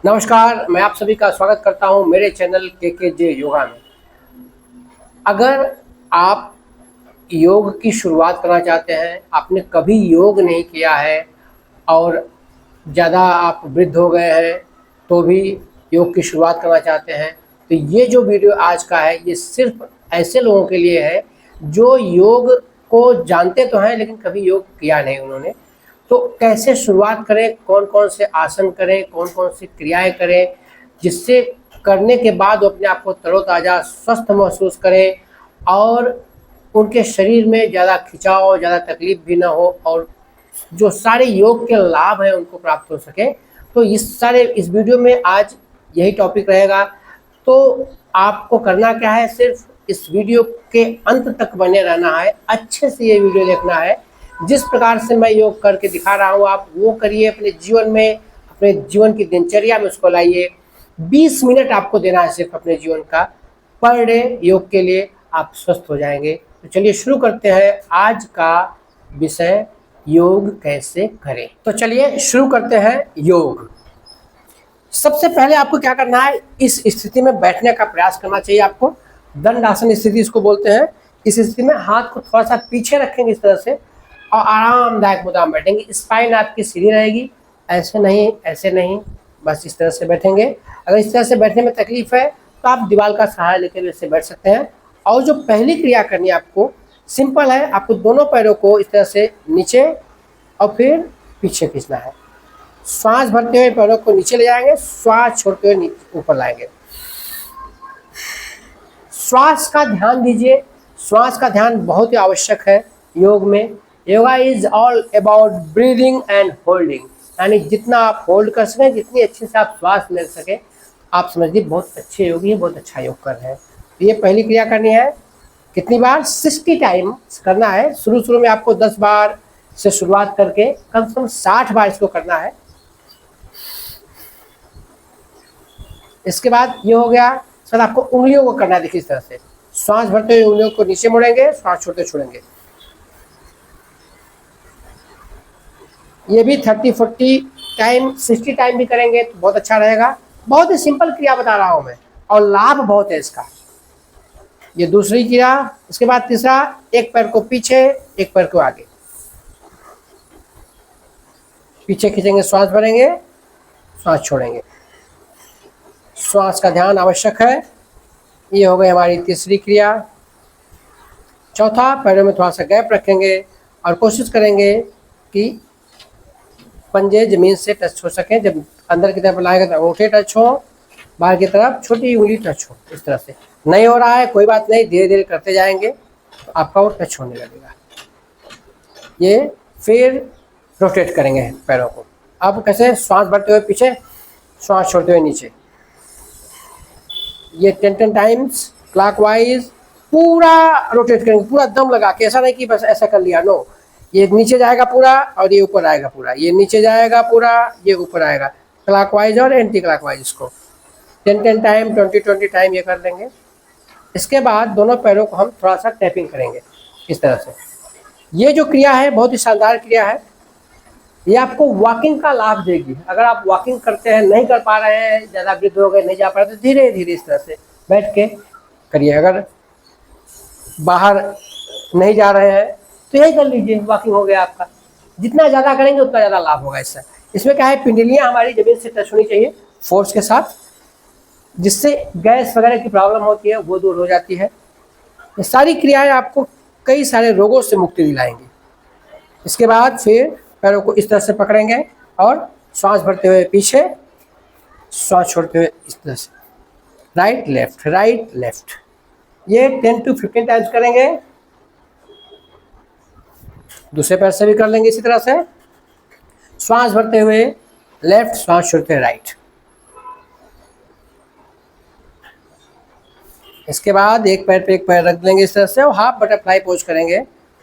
नमस्कार, मैं आप सभी का स्वागत करता हूं मेरे चैनल के योगा में। अगर आप योग की शुरुआत करना चाहते हैं, आपने कभी योग नहीं किया है और ज़्यादा आप वृद्ध हो गए हैं तो भी योग की शुरुआत करना चाहते हैं, तो ये जो वीडियो आज का है ये सिर्फ ऐसे लोगों के लिए है जो योग को जानते तो हैं लेकिन कभी योग किया नहीं उन्होंने। तो कैसे शुरुआत करें, कौन कौन से आसन करें, कौन कौन सी क्रियाएं करें जिससे करने के बाद वो अपने आप को तरोताज़ा स्वस्थ महसूस करें और उनके शरीर में ज़्यादा खिंचाव, ज़्यादा तकलीफ भी ना हो और जो सारे योग के लाभ हैं उनको प्राप्त हो सके। तो इस वीडियो में आज यही टॉपिक रहेगा। तो आपको करना क्या है, सिर्फ इस वीडियो के अंत तक बने रहना है, अच्छे से ये वीडियो देखना है। जिस प्रकार से मैं योग करके दिखा रहा हूँ आप वो करिए अपने जीवन में, अपने जीवन की दिनचर्या में उसको लाइए। 20 मिनट आपको देना है सिर्फ अपने जीवन का पर डे योग के लिए, आप स्वस्थ हो जाएंगे। तो चलिए शुरू करते हैं आज का विषय, योग कैसे करें। तो चलिए शुरू करते हैं योग। सबसे पहले आपको क्या करना है, इस स्थिति में बैठने का प्रयास करना चाहिए आपको। दंडासन स्थिति इसको बोलते हैं। इस स्थिति में हाथ को थोड़ा सा पीछे रखेंगे इस तरह से और आरामदायक मुद्रा में बैठेंगे। स्पाइन आपकी सीधी रहेगी, ऐसे नहीं ऐसे नहीं, बस इस तरह से बैठेंगे। अगर इस तरह से बैठने में तकलीफ है तो आप दीवार का सहारा लेकर ऐसे बैठ सकते हैं। और जो पहली क्रिया करनी है आपको सिंपल है, आपको दोनों पैरों को इस तरह से नीचे और फिर पीछे खींचना है। श्वास भरते हुए पैरों को नीचे ले जाएंगे, श्वास छोड़ते हुए ऊपर लाएंगे। श्वास का ध्यान दीजिए, श्वास का ध्यान बहुत ही आवश्यक है योग में। Yoga is all about breathing and holding, यानी जितना आप होल्ड कर सकें, जितनी अच्छे से आप श्वास ले सकें, आप समझिए बहुत अच्छे योगी हैं, बहुत अच्छा योग कर रहे हैं। तो ये पहली क्रिया करनी है। कितनी बार? 60 टाइम्स करना है। शुरू में आपको 10 बार से शुरुआत करके कम से कम 60 बार इसको करना है। इसके बाद ये हो गया। सर आपको उंगलियों को करना है, देखिए इस तरह से श्वास भरते हुए उंगलियों को नीचे मोड़ेंगे, श्वास छोड़ते छोड़ेंगे। ये भी 30-40 टाइम, 60 टाइम भी करेंगे तो बहुत अच्छा रहेगा। बहुत ही सिंपल क्रिया बता रहा हूं मैं और लाभ बहुत है इसका। ये दूसरी क्रिया। इसके बाद तीसरा, एक पैर को पीछे एक पैर को आगे, पीछे खींचेंगे, श्वास भरेंगे, श्वास छोड़ेंगे। श्वास का ध्यान आवश्यक है। ये हो गई हमारी तीसरी क्रिया। चौथा, पैरों में थोड़ा सा गैप रखेंगे और कोशिश करेंगे कि पंजे जमीन से टच हो सके। जब अंदर की तरफ लाएंगे तो अंगूठे टच हो, बाहर की तरफ छोटी उंगली टच हो। इस तरह से नहीं हो रहा है कोई बात नहीं, धीरे धीरे करते जाएंगे तो आपका वो टच होने लगेगा। ये फिर रोटेट करेंगे पैरों को। अब कैसे? श्वास भरते हुए पीछे, श्वास छोड़ते हुए नीचे। ये 10 टाइम्स क्लॉकवाइज पूरा रोटेट करेंगे, पूरा दम लगा के। ऐसा नहीं कि बस ऐसा कर लिया, नो। ये नीचे जाएगा पूरा और ये ऊपर आएगा पूरा, ये नीचे जाएगा पूरा, ये ऊपर आएगा। क्लॉकवाइज और एंटी क्लॉकवाइज इसको 10 टाइम, 20 टाइम ये कर लेंगे। इसके बाद दोनों पैरों को हम थोड़ा सा टैपिंग करेंगे इस तरह से। ये जो क्रिया है बहुत ही शानदार क्रिया है। ये आपको वॉकिंग का लाभ देगी। अगर आप वॉकिंग करते हैं, नहीं कर पा रहे हैं, ज़्यादा वृद्ध हो गए, नहीं जा पा रहे, तो धीरे धीरे इस तरह से बैठ के करिए। अगर बाहर नहीं जा रहे हैं तो यही कर लीजिए, वॉकिंग हो गया आपका। जितना ज़्यादा करेंगे उतना ज़्यादा लाभ होगा इससे। इसमें क्या है, पिंडलियाँ हमारी जमीन से टच होनी चाहिए फोर्स के साथ, जिससे गैस वगैरह की प्रॉब्लम होती है वो दूर हो जाती है। ये सारी क्रियाएं आपको कई सारे रोगों से मुक्ति दिलाएंगी। इसके बाद फिर पैरों को इस तरह से पकड़ेंगे और श्वास भरते हुए पीछे, श्वास छोड़ते हुए इस तरह से राइट लेफ्ट, राइट लेफ्ट। ये 10 to 15 टाइम्स करेंगे। दूसरे पैर से भी कर लेंगे इसी तरह से। श्वास भरते हुए लेफ्ट, श्वास छोड़ते हुए राइट। इसके बाद एक पैर पे एक पैर रख लेंगे इस तरह से और हाफ बटरफ्लाई पोज करेंगे।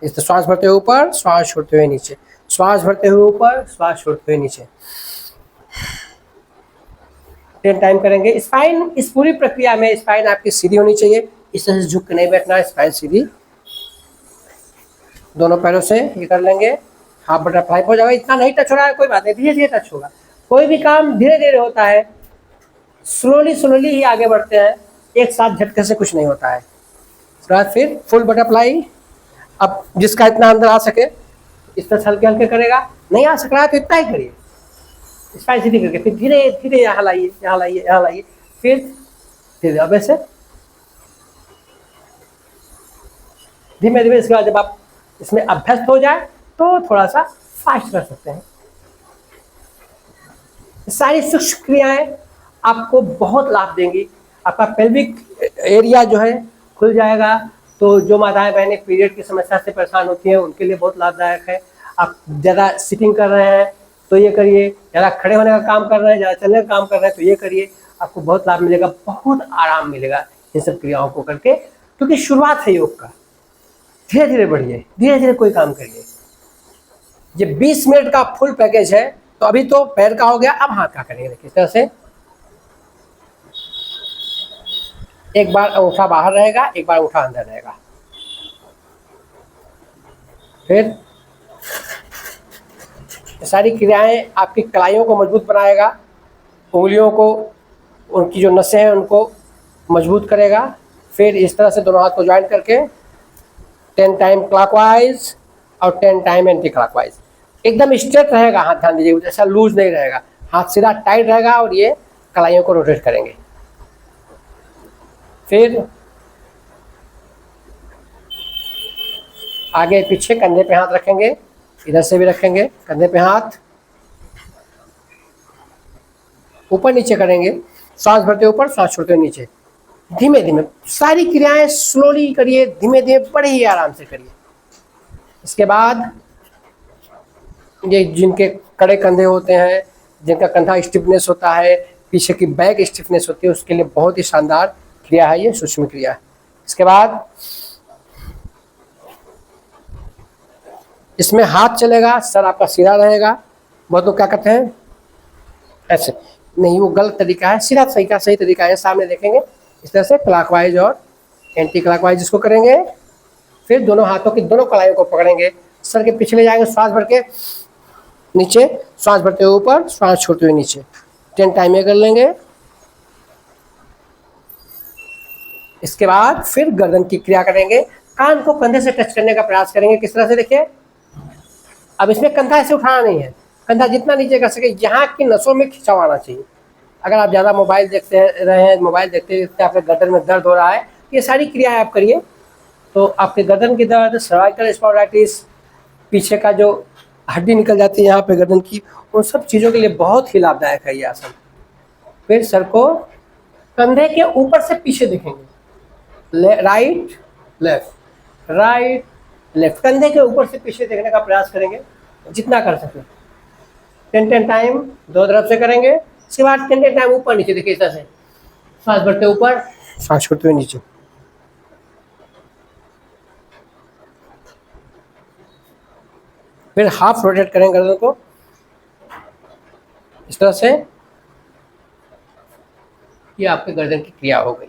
इस तरह श्वास भरते हुए ऊपर, श्वास छोड़ते हुए नीचे, श्वास भरते हुए ऊपर, श्वास छोड़ते हुए नीचे। 10 टाइम करेंगे। स्पाइन, इस पूरी प्रक्रिया में स्पाइन आपकी सीधी होनी चाहिए, इस तरह से झुक के नहीं बैठना है, स्पाइन सीधी। दोनों पैरों से ये कर लेंगे, हाफ बटरफ्लाई हो जाएगा। इतना नहीं टच हो रहा है कोई बात नहीं, धीरे धीरे टच होगा। कोई भी काम धीरे धीरे होता है, स्लोली स्लोली ही आगे बढ़ते हैं, एक साथ झटके से कुछ नहीं होता है। उसके बाद फिर फुल बटरफ्लाई। अब जिसका इतना अंदर आ सके इस तरह हल्के हल्के करेगा, नहीं आ सक रहा है तो इतना ही करिए, स्पाइसी करके फिर धीरे धीरे यहाँ लाइए, यहाँ लाइए, यहाँ लाइए, फिर अब ऐसे धीमे धीमे। इसके बाद जब आप इसमें अभ्यस्त हो जाए तो थोड़ा सा फास्ट कर सकते हैं। सारी सूक्ष्म क्रियाएं आपको बहुत लाभ देंगी। आपका पेल्विक एरिया जो है खुल जाएगा, तो जो माताएं बहनें पीरियड की समस्या से परेशान होती हैं उनके लिए बहुत लाभदायक है। आप ज़्यादा सिटिंग कर रहे हैं तो ये करिए, ज़्यादा खड़े होने का काम कर रहे हैं, ज़्यादा चलने का काम कर रहे हैं तो ये करिए, आपको बहुत लाभ मिलेगा, बहुत आराम मिलेगा इन सब क्रियाओं को करके, क्योंकि शुरुआत है योग का। धीरे धीरे बढ़िए, धीरे धीरे कोई काम करिए। ये 20 मिनट का फुल पैकेज है। तो अभी तो पैर का हो गया, अब हाथ का करेंगे। देखिए इस तरह से एक बार अंगूठा बाहर रहेगा, एक बार अंगूठा अंदर रहेगा। फिर सारी क्रियाएं आपकी कलाइयों को मजबूत बनाएगा, उंगलियों को, उनकी जो नसें हैं उनको मजबूत करेगा। फिर इस तरह से दोनों हाथ को ज्वाइन करके 10 टाइम क्लॉकवाइज और 10 टाइम एंटी क्लॉकवाइज। एकदम स्ट्रेट रहेगा हाथ, ध्यान दीजिए, जैसा लूज नहीं रहेगा, हाथ सीधा टाइट रहेगा और ये कलाइयों को रोटेट करेंगे। फिर आगे पीछे कंधे पे हाथ रखेंगे, इधर से भी रखेंगे, कंधे पे हाथ, ऊपर नीचे करेंगे, सांस भरते ऊपर, सांस छोड़ते नीचे, धीमे धीमे। सारी क्रियाएं स्लोली करिए, धीमे धीमे, बड़े ही आराम से करिए। इसके बाद ये जिनके कड़े कंधे होते हैं, जिनका कंधा स्टिफनेस होता है, पीछे की बैक स्टिफनेस होती है, उसके लिए बहुत ही शानदार क्रिया है ये सूक्ष्म क्रिया। इसके बाद इसमें हाथ चलेगा, सर आपका सीधा रहेगा। बहुत लोग क्या करते हैं ऐसे, नहीं, वो गलत तरीका है, सीधा सही का सही तरीका है। सामने देखेंगे इस तरह से क्लॉकवाइज और एंटी क्लॉकवाइज इसको करेंगे। फिर दोनों हाथों की दोनों कलाइयों को पकड़ेंगे, सर के पिछले जाएंगे, श्वास भर के नीचे, श्वास भरते हुए ऊपर, श्वास छोड़ते हुए नीचे। 10 टाइम ये कर लेंगे। इसके बाद फिर गर्दन की क्रिया करेंगे, कान को कंधे से टच करने का प्रयास करेंगे। किस तरह से देखिए, अब इसमें कंधा ऐसे उठाना नहीं है, कंधा जितना नीचे कर सके, यहाँ की नसों में खिंचाव आना चाहिए। अगर आप ज़्यादा मोबाइल देखते रहे हैं, मोबाइल देखते देखते आपके गर्दन में दर्द हो रहा है, ये सारी क्रियाएं आप करिए तो आपके गर्दन की दर्द, सर्वाइकल स्पॉन्डिलाइटिस, पीछे का जो हड्डी निकल जाती है यहाँ पे गर्दन की, उन सब चीज़ों के लिए बहुत ही लाभदायक है ये आसन। फिर सर को कंधे के ऊपर से पीछे देखेंगे, राइट लेफ्ट, राइट लेफ्ट, कंधे के ऊपर से पीछे देखने का प्रयास करेंगे जितना कर सकें। 10 टाइम दो तरफ से करेंगे। इसके बाद 10 टाइम ऊपर नीचे, देखिए इस तरह से, सांस भरते ऊपर, सांस छोड़ते हुए नीचे। फिर हाफ रोटेट करेंगे गर्दन को इस तरह से। ये आपके गर्दन की क्रिया हो गई।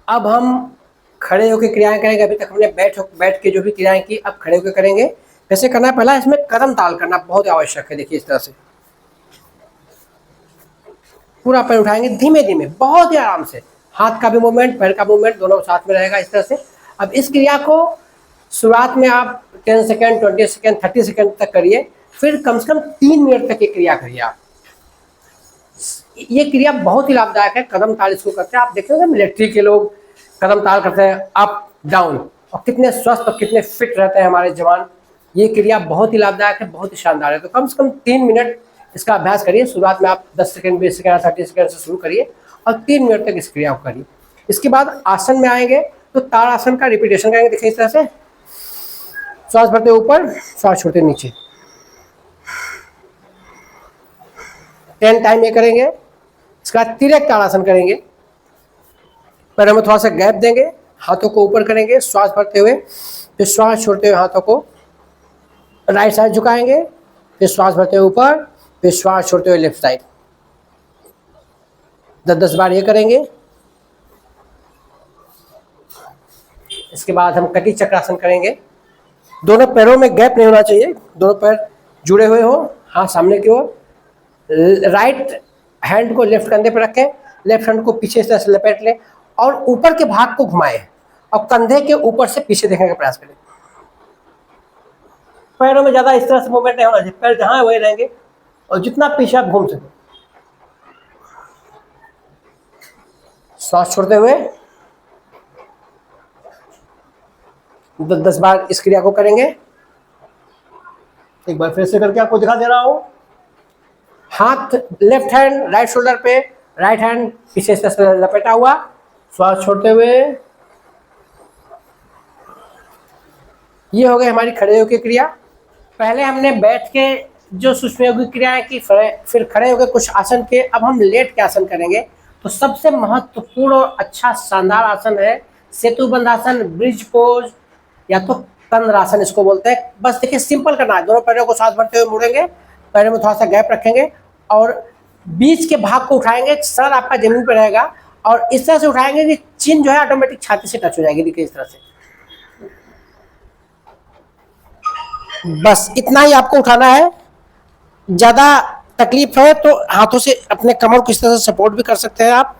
अब हम खड़े होकर क्रियाएं करेंगे। अभी तक हमने बैठ के जो भी क्रियाएं की, अब खड़े होकर करेंगे। कैसे करना है, पहला इसमें कदम ताल करना बहुत आवश्यक है। देखिए इस तरह से पूरा पैर उठाएंगे धीमे धीमे, बहुत ही आराम से, हाथ का भी मूवमेंट, पैर का मूवमेंट दोनों साथ में रहेगा इस तरह से। अब इस क्रिया को शुरुआत में आप 10 सेकेंड, 20 सेकेंड, 30 सेकेंड तक करिए, फिर कम से कम 3 मिनट तक ये क्रिया करिए आप। ये क्रिया बहुत ही लाभदायक है। कदम ताल इसको करते हैं, आप देखेंगे मिलिट्री के लोग कदम ताल करते हैं अप डाउन, और कितने स्वस्थ और कितने फिट रहते हैं हमारे जवान। ये क्रिया बहुत ही लाभदायक है, बहुत ही शानदार है। तो कम से कम 3 मिनट इसका अभ्यास करिए। शुरुआत में आप 10 सेकेंड, 20 सेकेंड, 30 सेकेंड से शुरू करिए और 3 मिनट तक इस क्रिया को करिए। इसके बाद आसन में आएंगे तो ताड़ासन का रिपीटेशन करेंगे। देखिए इस तरह से, श्वास भरते ऊपर, श्वास छोड़ते नीचे। 10 टाइम ये करेंगे। इसके बाद तिरक ताड़ासन करेंगे। पैरों में थोड़ा सा गैप देंगे, हाथों को ऊपर करेंगे, श्वास भरते हुए, फिर श्वास छोड़ते हुए हाथों को राइट साइड झुकाएंगे, फिर श्वास भरते हुए ऊपर, फिर श्वास छोड़ते हुए लेफ्ट साइड। 10-10 बार ये करेंगे। इसके बाद हम कटी चक्रासन करेंगे। दोनों पैरों में गैप नहीं होना चाहिए, दोनों पैर जुड़े हुए हो, हाथ सामने की ओर। राइट हैंड को लेफ्ट कंधे पर रखें, लेफ्ट हैंड को पीछे से लपेट लें और ऊपर के भाग को घुमाएं और कंधे के ऊपर से पीछे देखने का प्रयास करें। पैरों में ज़्यादा इस तरह से मूवमेंट नहीं होना चाहिए, पैर जहाँ है वही रहेंगे और जितना पीछे आप घूम सकें। सांस छोड़ते हुए 10 बार इस क्रिया को करेंगे। एक बार फिर से करके आपको दिखा दे रहा हूं। हाथ लेफ्ट हैंड राइट शोल्डर पे, राइट हैंड पीछे से लपेटा हुआ, श्वास छोड़ते हुए। ये हो गई हमारी खड़े होकर क्रिया। पहले हमने बैठ के जो सूक्ष्म योगिक क्रियाएं की, फिर खड़े होकर कुछ आसन के। अब हम लेट के आसन करेंगे। तो सबसे महत्वपूर्ण और अच्छा शानदार आसन है सेतु बंध आसन, ब्रिज पोज या तो कंद्रासन इसको बोलते हैं। बस देखिए सिंपल करना है, दोनों पैरों को सांस भरते हुए मुड़ेंगे, पैरों में थोड़ा सा गैप रखेंगे और बीच के भाग को उठाएंगे, सर आपका जमीन पर रहेगा और इस तरह से उठाएंगे कि चिन जो है ऑटोमेटिक छाती से टच हो जाएगी। देखिए इस तरह से, बस इतना ही आपको उठाना है। ज़्यादा तकलीफ है तो हाथों से अपने कमर को इस तरह से सपोर्ट भी कर सकते हैं आप।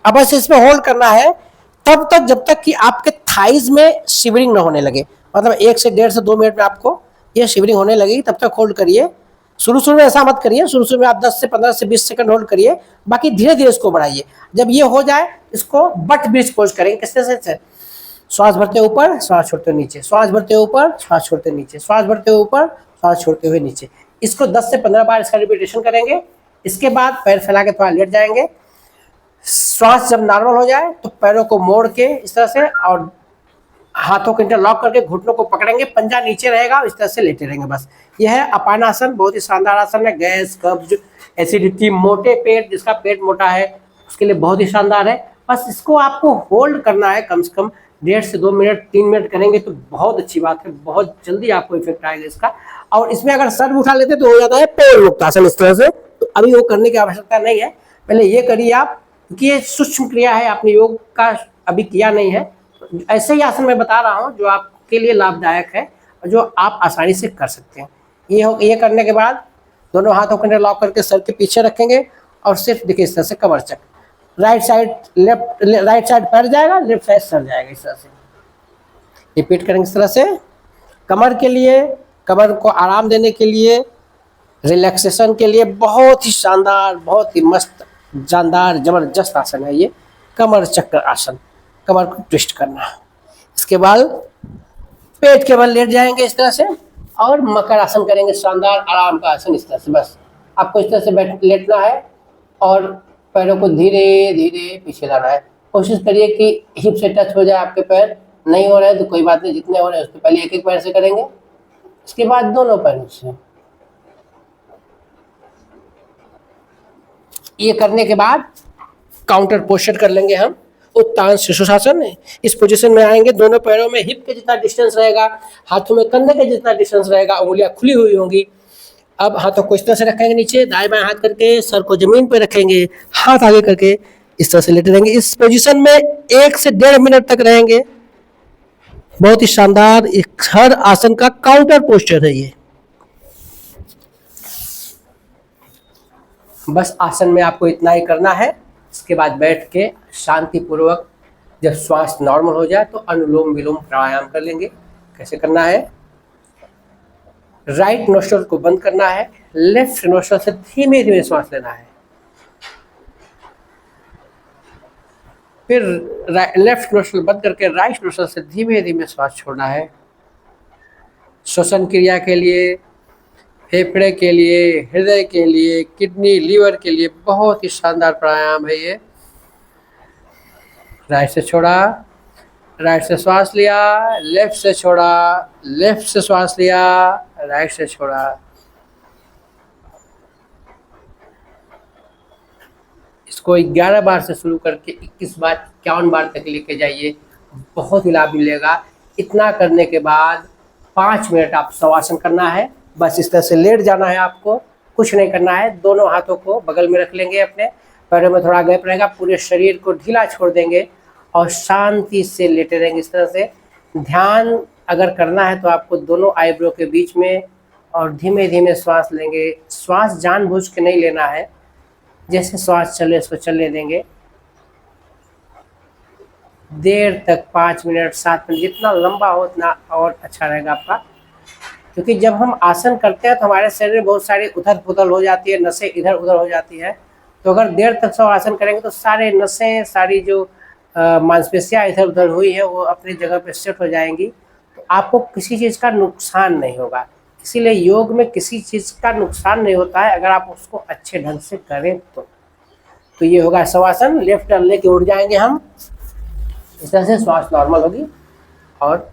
अब बस इसमें होल्ड करना है तब तक जब तक कि आपके थाइज में शिवरिंग न होने लगे। मतलब 1 से 1.5 से 2 मिनट में आपको ये शिवरिंग होने लगेगी, तब तक होल्ड करिए। शुरू में ऐसा मत करिए, शुरू में आप 10 से 15 से 20 सेकंड होल्ड करिए, बाकी धीरे धीरे इसको बढ़ाइए। जब ये हो जाए इसको बट ब्रिज पोज करेंगे। किस तरह से? श्वास भरते ऊपर, श्वास छोड़ते नीचे, श्वास भरते ऊपर, श्वास छोड़ते नीचे, श्वास भरते ऊपर, श्वास छोड़ते हुए नीचे। इसको 10 से 15 बार इसका रिपीटेशन करेंगे। इसके बाद पैर फैला के थोड़ा लेट जाएंगे। श्वास जब नॉर्मल हो जाए तो पैरों को मोड़ के इस तरह से और हाथों को इंटरलॉक करके घुटनों को पकड़ेंगे, पंजा नीचे रहेगा, इस तरह से लेटे रहेंगे। बस यह है अपानासन। बहुत ही शानदार आसन है। गैस, कब्ज, एसिडिटी, मोटे पेट, जिसका पेट मोटा है उसके लिए बहुत ही शानदार है। बस इसको आपको होल्ड करना है कम से कम 1.5 से 2 मिनट, 3 मिनट करेंगे तो बहुत अच्छी बात है। बहुत जल्दी आपको इफेक्ट आएगा इसका। और इसमें अगर सर भी उठा लेते तो हो जाता है पैर मुक्तासन इस तरह से। तो अभी वो करने की आवश्यकता नहीं है, पहले ये करिए आप, क्योंकि ये सूक्ष्म क्रिया है, आपने योग का अभी किया नहीं है। ऐसे ही आसन मैं बता रहा हूँ जो आपके लिए लाभदायक है और जो आप आसानी से कर सकते हैं। ये करने के बाद दोनों हाथों को लॉक करके सर के पीछे रखेंगे और सिर्फ देखिए इस तरह से कमर चक, राइट साइड राइट साइड पैर जाएगा, लेफ्ट साइड सर जाएगा, इस तरह से रिपीट करेंगे। इस तरह से कमर के लिए, कमर को आराम देने के लिए, रिलैक्सेशन के लिए बहुत ही शानदार, बहुत ही मस्त, जानदार, जबरदस्त आसन है ये कमर चक्र आसन। कमर को ट्विस्ट करना। इसके बाद पेट के बल लेट जाएंगे इस तरह से और मकर आसन करेंगे, शानदार आराम का आसन इस तरह से। बस आपको इस तरह से लेटना है और पैरों को धीरे धीरे पीछे लाना है। कोशिश करिए कि हिप से टच हो जाए आपके पैर। नहीं हो रहे हैं तो कोई बात नहीं, जितने हो रहे हैं उसको पहले एक एक पैर से करेंगे, इसके बाद दोनों पैरों से। ये करने के बाद काउंटर पोस्चर कर लेंगे हम, उत्तान शीर्षासन। इस पोजीशन में आएंगे, दोनों पैरों में हिप के जितना डिस्टेंस रहेगा, हाथों में कंधे के जितना डिस्टेंस रहेगा, उंगलियां खुली हुई होंगी। अब हाथों को इस तरह से रखेंगे नीचे, दाएं बाएं हाथ करके सर को जमीन पर रखेंगे, हाथ आगे करके इस तरह से लेटे रहेंगे। इस पोजीशन में 1 से 1.5 मिनट तक रहेंगे। बहुत ही शानदार हर आसन का काउंटर पोस्चर है ये। बस आसन में आपको इतना ही करना है। इसके बाद बैठ के शांति पूर्वक जब श्वास नॉर्मल हो जाए तो अनुलोम विलोम प्राणायाम कर लेंगे। कैसे करना है? राइट नोस्ट्रल को बंद करना है, लेफ्ट नोस्ट्रल से धीमे धीमे श्वास लेना है। फिर लेफ्ट नोस्ट्रल बंद करके राइट नोस्ट्रल से धीमे धीमे श्वास छोड़ना है। श्वसन क्रिया के लिए, फेफड़े के लिए, हृदय के लिए, किडनी, लीवर के लिए बहुत ही शानदार प्राणायाम है ये। राइट से छोड़ा, राइट से श्वास लिया, लेफ्ट से छोड़ा, लेफ्ट से श्वास लिया, राइट से छोड़ा। इसको 11 बार से शुरू करके 21 बार, 51 बार तक लेके जाइए, बहुत ही लाभ मिलेगा। इतना करने के बाद 5 मिनट आप शवासन करना है। बस इस तरह से लेट जाना है आपको, कुछ नहीं करना है। दोनों हाथों को बगल में रख लेंगे, अपने पैरों में थोड़ा गैप रहेगा, पूरे शरीर को ढीला छोड़ देंगे और शांति से लेटे रहेंगे इस तरह से। ध्यान अगर करना है तो आपको दोनों आईब्रो के बीच में और धीमे धीमे श्वास लेंगे। श्वास जानबूझ के नहीं लेना है, जैसे श्वास चले इसको चलने देंगे देर तक, 5 मिनट 7 मिनट, जितना लंबा हो उतना और अच्छा रहेगा आपका। क्योंकि जब हम आसन करते हैं तो हमारे शरीर में बहुत सारी उथल पुथल हो जाती है, नसें इधर उधर हो जाती है। तो अगर देर तक सब आसन करेंगे तो सारे नसें, सारी जो मांसपेशियाँ इधर उधर हुई है वो अपनी जगह पे सेट हो जाएंगी। तो आपको किसी चीज़ का नुकसान नहीं होगा। इसीलिए योग में किसी चीज़ का नुकसान नहीं होता है अगर आप उसको अच्छे ढंग से करें तो ये होगा शवासन। लेफ्ट टर्न लेके उठ जाएंगे हम, इस तरह से श्वास नॉर्मल होगी और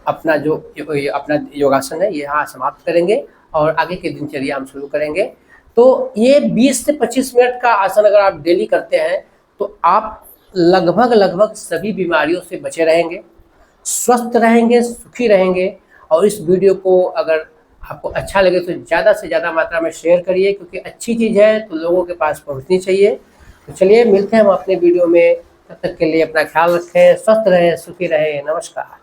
अपना जो अपना योगासन है ये यहाँ समाप्त करेंगे और आगे की दिनचर्या हम शुरू करेंगे। तो ये 20 से 25 मिनट का आसन अगर आप डेली करते हैं तो आप लगभग सभी बीमारियों से बचे रहेंगे, स्वस्थ रहेंगे, सुखी रहेंगे। और इस वीडियो को अगर आपको अच्छा लगे तो ज़्यादा से ज़्यादा मात्रा में शेयर करिए, क्योंकि अच्छी चीज़ है तो लोगों के पास पहुंचनी चाहिए। तो चलिए मिलते हैं हम अपने वीडियो में, तब तक के लिए अपना ख्याल रखें, स्वस्थ रहें, सुखी रहें। नमस्कार।